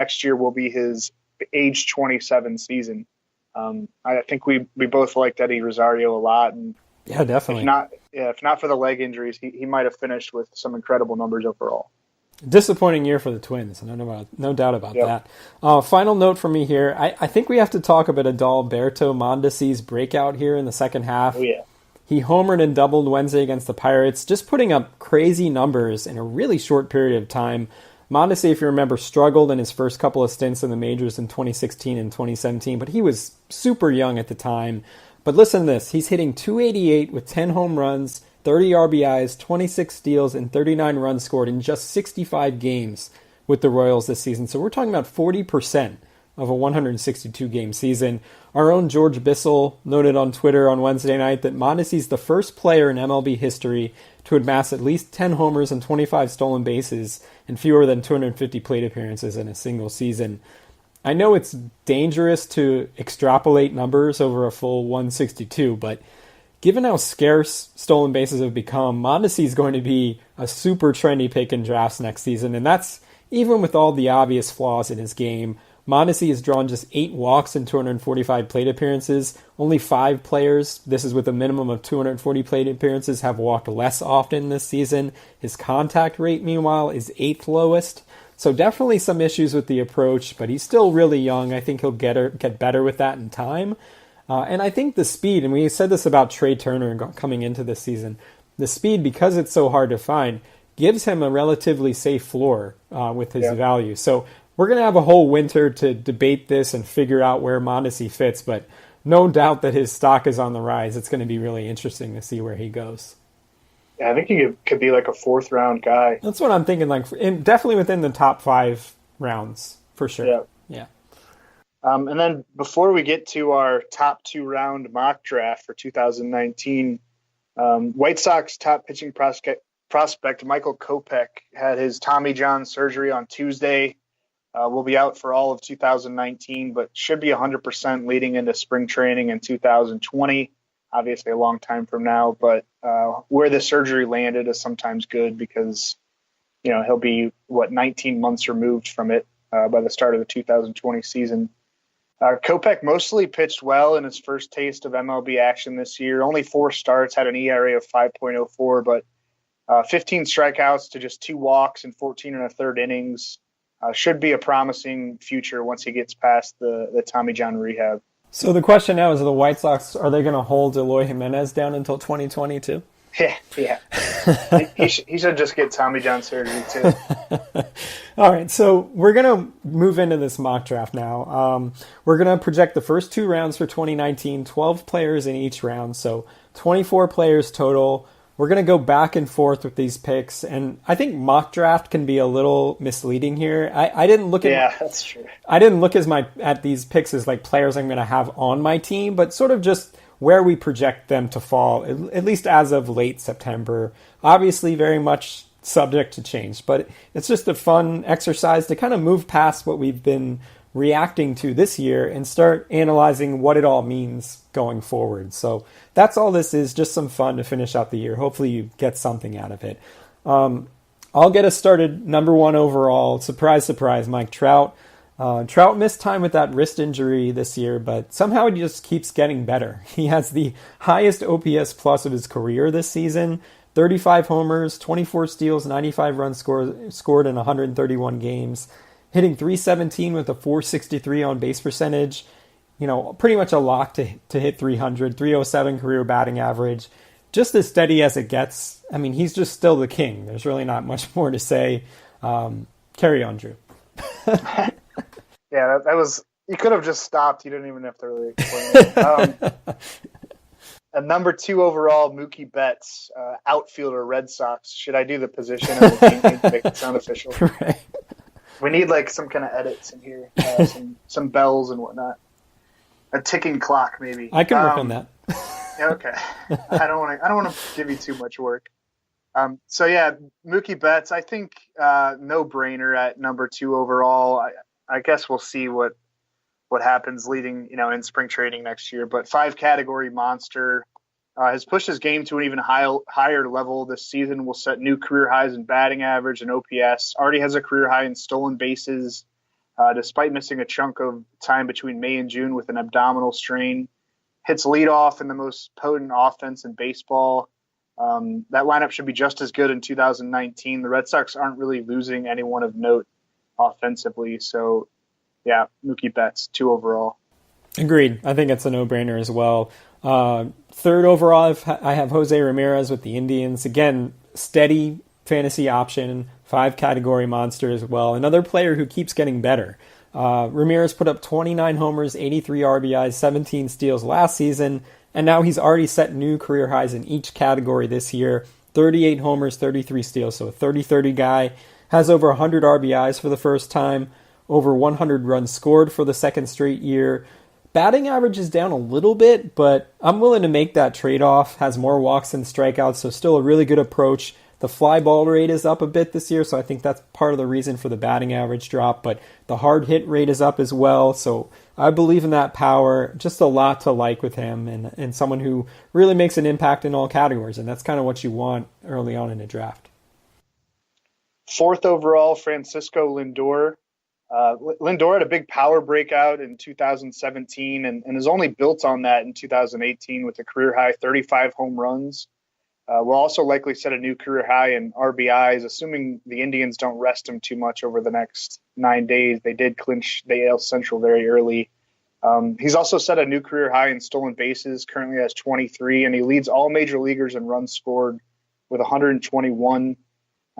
next year will be his age 27 season. I think we both liked Eddie Rosario a lot, and Yeah, definitely. if not for the leg injuries, he might have finished with some incredible numbers overall. Disappointing year for the Twins, no doubt about Yep. that. Final note from me here. I think we have to talk about Adalberto Mondesi's breakout here in the second half. Oh yeah. He homered and doubled Wednesday against the Pirates, just putting up crazy numbers in a really short period of time. Mondesi, if you remember, struggled in his first couple of stints in the majors in 2016 and 2017, but he was super young at the time. But listen to this. He's hitting .288 with 10 home runs, 30 RBIs, 26 steals, and 39 runs scored in just 65 games with the Royals this season. So we're talking about 40% of a 162-game season. Our own George Bissell noted on Twitter on Wednesday night that Mondesi's the first player in MLB history to amass at least 10 homers and 25 stolen bases and fewer than 250 plate appearances in a single season. I know it's dangerous to extrapolate numbers over a full 162, but given how scarce stolen bases have become, Mondesi is going to be a super trendy pick in drafts next season, and that's even with all the obvious flaws in his game. Mondesi has drawn just 8 walks in 245 plate appearances. Only 5 players, this is with a minimum of 240 plate appearances, have walked less often this season. His contact rate, meanwhile, is 8th lowest. So definitely some issues with the approach, but he's still really young. I think he'll get better with that in time. And I think the speed, and we said this about Trey Turner coming into this season, the speed, because it's so hard to find, gives him a relatively safe floor with his value. So we're going to have a whole winter to debate this and figure out where Mondesi fits, but no doubt that his stock is on the rise. It's going to be really interesting to see where he goes. Yeah, I think he could be like a 4th round guy. That's what I'm thinking, definitely within the top 5 rounds, for sure. Yeah. And then before we get to our top 2 round mock draft for 2019, White Sox top pitching prospect Michael Kopech had his Tommy John surgery on Tuesday. Will be out for all of 2019, but should be 100% leading into spring training in 2020. Obviously a long time from now, but where the surgery landed is sometimes good because, he'll be, 19 months removed from it by the start of the 2020 season. Kopech mostly pitched well in his first taste of MLB action this year. Only 4 starts, had an ERA of 5.04, but 15 strikeouts to just 2 walks in 14 1/3 innings. Should be a promising future once he gets past the Tommy John rehab. So the question now is, the White Sox, are they going to hold Eloy Jimenez down until 2022? Yeah. he should just get Tommy John surgery too. All right, so we're going to move into this mock draft now. We're going to project the first 2 rounds for 2019, 12 players in each round, so 24 players total. We're going to go back and forth with these picks, and I think mock draft can be a little misleading here. I didn't look at that's true. I didn't look at these picks as like players I'm going to have on my team, but sort of just where we project them to fall, at least as of late September. Obviously, very much subject to change, but it's just a fun exercise to kind of move past what we've been reacting to this year and start analyzing what it all means going forward. So that's all this is, just some fun to finish out the year. Hopefully you get something out of it. I'll get us started. Number 1 overall, surprise, surprise, Mike Trout. Trout missed time with that wrist injury this year, but somehow he just keeps getting better. He has the highest OPS plus of his career this season, 35 homers, 24 steals, 95 runs scored in 131 games, hitting .317 with a .463 on base percentage. Pretty much a lock to hit 300, .307 career batting average. Just as steady as it gets. I mean, he's just still the king. There's really not much more to say. Carry on, Drew. Yeah, that was, you could have just stopped. You didn't even have to really explain it. And number 2 overall, Mookie Betts, outfielder, Red Sox. Should I do the position of the team to make it sound official? Right. We need like some kind of edits in here, some bells and whatnot. A ticking clock, maybe. I can work on that. Okay. I don't want to give you too much work. So yeah, Mookie Betts, I think no brainer at number 2 overall. I guess we'll see what happens leading, in spring training next year. But 5 category monster, has pushed his game to an even higher level this season. Will set new career highs in batting average and OPS. Already has a career high in stolen bases. despite missing a chunk of time between May and June with an abdominal strain. Hits leadoff in the most potent offense in baseball. That lineup should be just as good in 2019. The Red Sox aren't really losing anyone of note offensively. So, yeah, Mookie Betts, 2 overall. Agreed. I think it's a no-brainer as well. Third overall, I have Jose Ramirez with the Indians. Again, steady fantasy option, 5-category monster as well. Another player who keeps getting better. Ramirez put up 29 homers, 83 RBIs, 17 steals last season, and now he's already set new career highs in each category this year. 38 homers, 33 steals, so a 30-30 guy. Has over 100 RBIs for the first time, over 100 runs scored for the second straight year. Batting average is down a little bit, but I'm willing to make that trade-off. Has more walks than strikeouts, so still a really good approach. The fly ball rate is up a bit this year, so I think that's part of the reason for the batting average drop, but the hard hit rate is up as well, so I believe in that power. Just a lot to like with him, and someone who really makes an impact in all categories, and that's kind of what you want early on in a draft. 4th overall, Francisco Lindor. Lindor had a big power breakout in 2017 and has only built on that in 2018 with a career high 35 home runs. Will also likely set a new career high in RBIs, assuming the Indians don't rest him too much over the next 9 days. They did clinch the AL Central very early. He's also set a new career high in stolen bases, currently has 23, and he leads all major leaguers in runs scored with 121.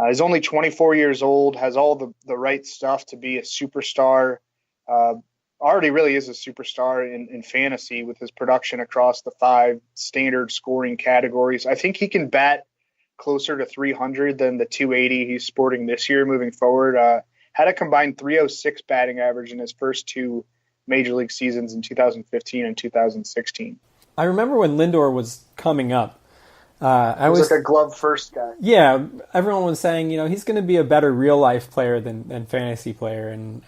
He's only 24 years old, has all the right stuff to be a superstar. Already really is a superstar in fantasy with his production across the 5 standard scoring categories. I think he can bat closer to 300 than the 280 he's sporting this year moving forward. Had a combined 306 batting average in his first 2 major league seasons in 2015 and 2016. I remember when Lindor was coming up. I was like a glove first guy. Yeah, everyone was saying, he's going to be a better real life player than fantasy player, and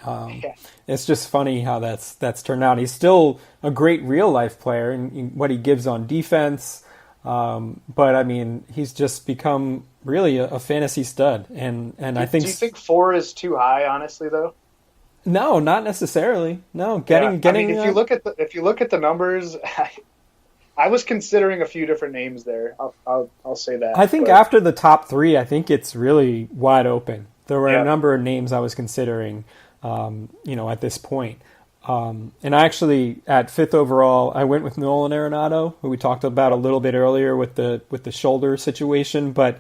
it's just funny how that's turned out. He's still a great real life player and what he gives on defense, but I mean, he's just become really a fantasy stud. And I think. Do you think 4 is too high? Honestly, though. No, not necessarily. No, getting. If you look at the numbers. I was considering a few different names there. I'll say that. I think after the top 3, I think it's really wide open. There were a number of names I was considering, at this point. And I actually, at 5th overall, I went with Nolan Arenado, who we talked about a little bit earlier with the shoulder situation. But,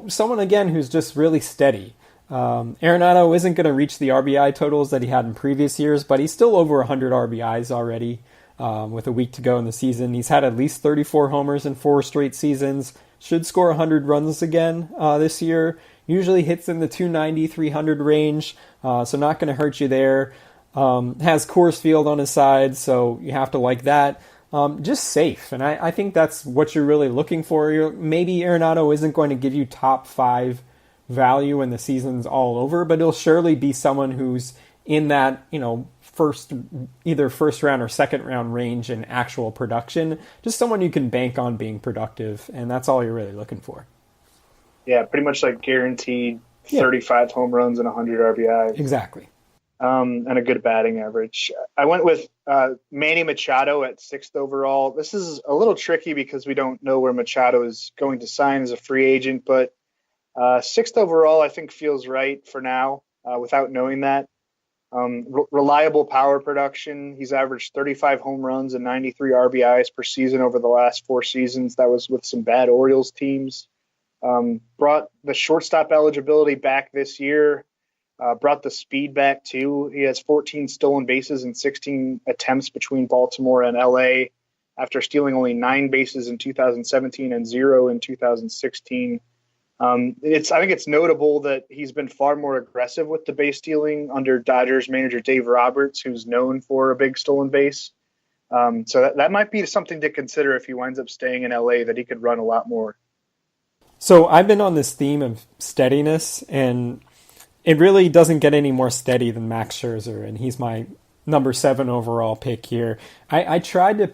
someone, again, who's just really steady. Arenado isn't going to reach the RBI totals that he had in previous years, but he's still over 100 RBIs already. With a week to go in the season. He's had at least 34 homers in 4 straight seasons. Should score 100 runs again this year. Usually hits in the 290, 300 range, so not going to hurt you there. Has Coors Field on his side, so you have to like that. Just safe, and I think that's what you're really looking for. Maybe Arenado isn't going to give you top 5 value when the season's all over, but he'll surely be someone who's in that, either first round or second round range in actual production. Just someone you can bank on being productive, and that's all you're really looking for. Yeah, pretty much like guaranteed 35 home runs and 100 RBI. Exactly. And a good batting average. I went with Manny Machado at 6th overall. This is a little tricky because we don't know where Machado is going to sign as a free agent, but 6th overall I think feels right for now without knowing that. Reliable power production. He's averaged 35 home runs and 93 RBIs per season over the last 4 seasons. That was with some bad Orioles teams. Brought the shortstop eligibility back this year. Brought the speed back too. He has 14 stolen bases and 16 attempts between Baltimore and LA after stealing only 9 bases in 2017 and 0 in 2016. I think it's notable that he's been far more aggressive with the base stealing under Dodgers manager Dave Roberts, who's known for a big stolen base. So that might be something to consider if he winds up staying in LA, that he could run a lot more. So I've been on this theme of steadiness, and it really doesn't get any more steady than Max Scherzer, and he's my number 7 overall pick here. I tried to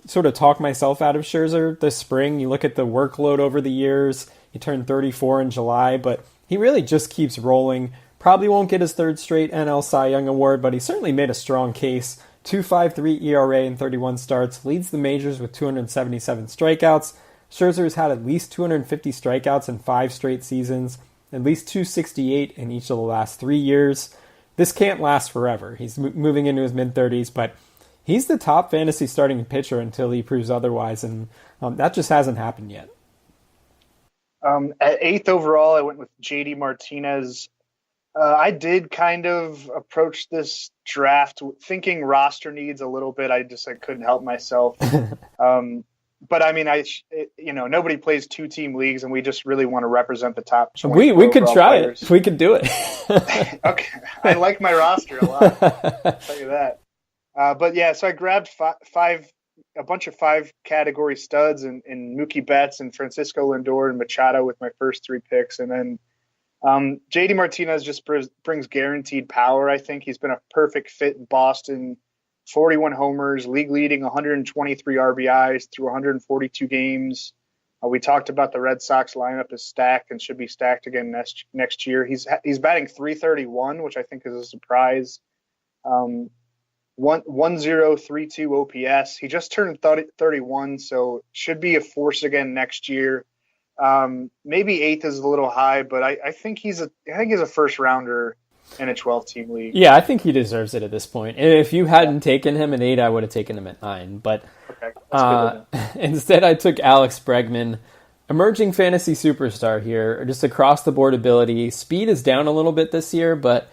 sort of talk myself out of Scherzer this spring. You look at the workload over the years. He turned 34 in July, but he really just keeps rolling. Probably won't get his third straight NL Cy Young Award, but he certainly made a strong case. 2.53 ERA in 31 starts, leads the majors with 277 strikeouts. Scherzer's had at least 250 strikeouts in 5 straight seasons, at least 268 in each of the last 3 years. This can't last forever. He's moving into his mid-30s, but he's the top fantasy starting pitcher until he proves otherwise, and that just hasn't happened yet. At 8th overall, I went with JD Martinez. I did kind of approach this draft thinking roster needs a little bit. I couldn't help myself. But I mean, nobody plays 2-team leagues, and we just really want to represent the top 20. We could try players. it. We could do it. Okay, I like my roster a lot. I'll tell you that. But yeah, so I grabbed a bunch of 5-category studs in Mookie Betts and Francisco Lindor and Machado with my first 3 picks, and then JD Martinez just brings guaranteed power. I think he's been a perfect fit in Boston. 41 homers, league leading 123 RBIs through 142 games. We talked about the Red Sox lineup is stacked and should be stacked again next year. He's batting .331, which I think is a surprise. 1032 OPS. He just turned 31, so should be a force again next year. Maybe 8th is a little high, but I think he's a first rounder in a 12-team league. Yeah, I think he deserves it at this point. And if you hadn't taken him at 8, I would have taken him at 9. But instead, I took Alex Bregman, emerging fantasy superstar here, just across the board ability. Speed is down a little bit this year, but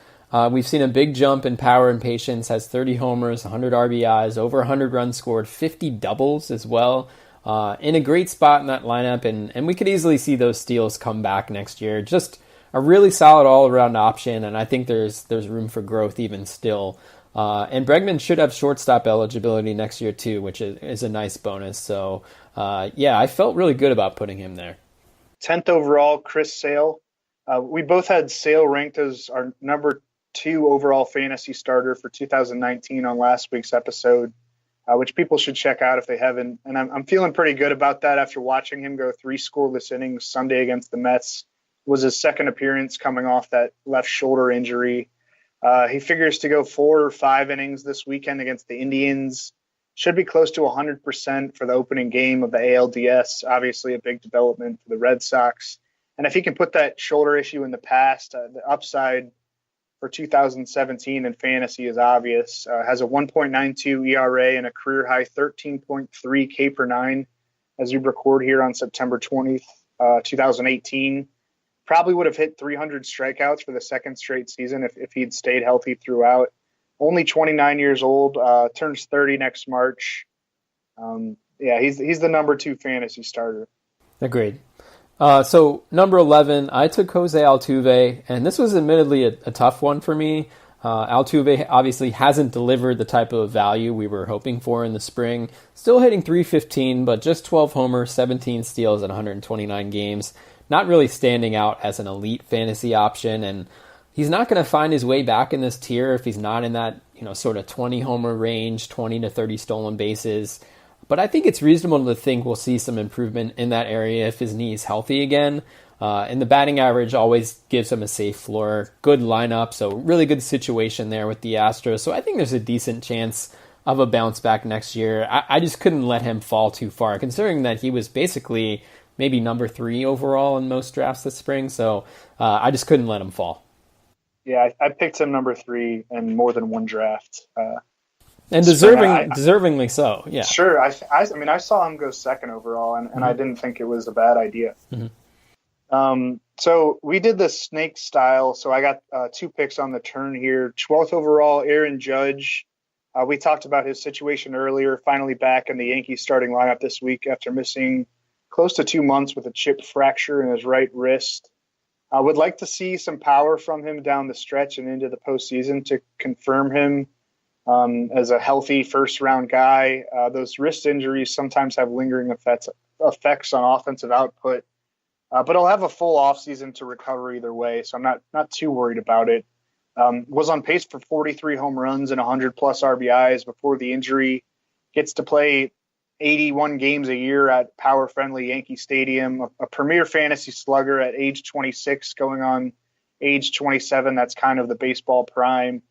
we've seen a big jump in power and patience. Has 30 homers, 100 RBIs, over 100 runs scored, 50 doubles as well. In a great spot in that lineup, and we could easily see those steals come back next year. Just a really solid all-around option, and I think there's room for growth even still. And Bregman should have shortstop eligibility next year too, which is a nice bonus. So, I felt really good about putting him there. 10th overall, Chris Sale. We both had Sale ranked as our number 2 overall fantasy starter for 2019 on last week's episode, which people should check out if they haven't. And I'm feeling pretty good about that after watching him go 3 scoreless innings Sunday against the Mets. Was his second appearance coming off that left shoulder injury. He figures to go 4 or 5 innings this weekend against the Indians. Should be close to 100% for the opening game of the ALDS. Obviously a big development for the Red Sox. And if he can put that shoulder issue in the past, the upside for 2017 in fantasy is obvious. Has a 1.92 ERA and a career-high 13.3 K per 9 as we record here on September 20th, 2018. Probably would have hit 300 strikeouts for the second straight season if he'd stayed healthy throughout. Only 29 years old, turns 30 next March. He's the number 2 fantasy starter. Agreed. So number 11, I took Jose Altuve, and this was admittedly a tough one for me. Altuve obviously hasn't delivered the type of value we were hoping for in the spring. Still hitting .315, but just 12 homers, 17 steals in 129 games. Not really standing out as an elite fantasy option, and he's not going to find his way back in this tier if he's not in that sort of 20 homer range, 20 to 30 stolen bases. But I think it's reasonable to think we'll see some improvement in that area if his knee is healthy again. And the batting average always gives him a safe floor. Good lineup, so really good situation there with the Astros. So I think there's a decent chance of a bounce back next year. I just couldn't let him fall too far, considering that he was basically maybe number 3 overall in most drafts this spring. So I just couldn't let him fall. Yeah, I picked him number 3 in more than one draft. And deservingly so, yeah. Sure. I saw him go 2nd overall, and I didn't think it was a bad idea. Mm-hmm. So we did the snake style, so I got 2 picks on the turn here. 12th overall, Aaron Judge. We talked about his situation earlier, finally back in the Yankees starting lineup this week after missing close to 2 months with a chip fracture in his right wrist. I would like to see some power from him down the stretch and into the postseason to confirm him as a healthy first-round guy. Those wrist injuries sometimes have lingering effects on offensive output, but he'll have a full offseason to recover either way, so I'm not too worried about it. Was on pace for 43 home runs and 100-plus RBIs before the injury. Gets to play 81 games a year at power-friendly Yankee Stadium, a premier fantasy slugger at age 26, going on age 27, that's kind of the baseball prime.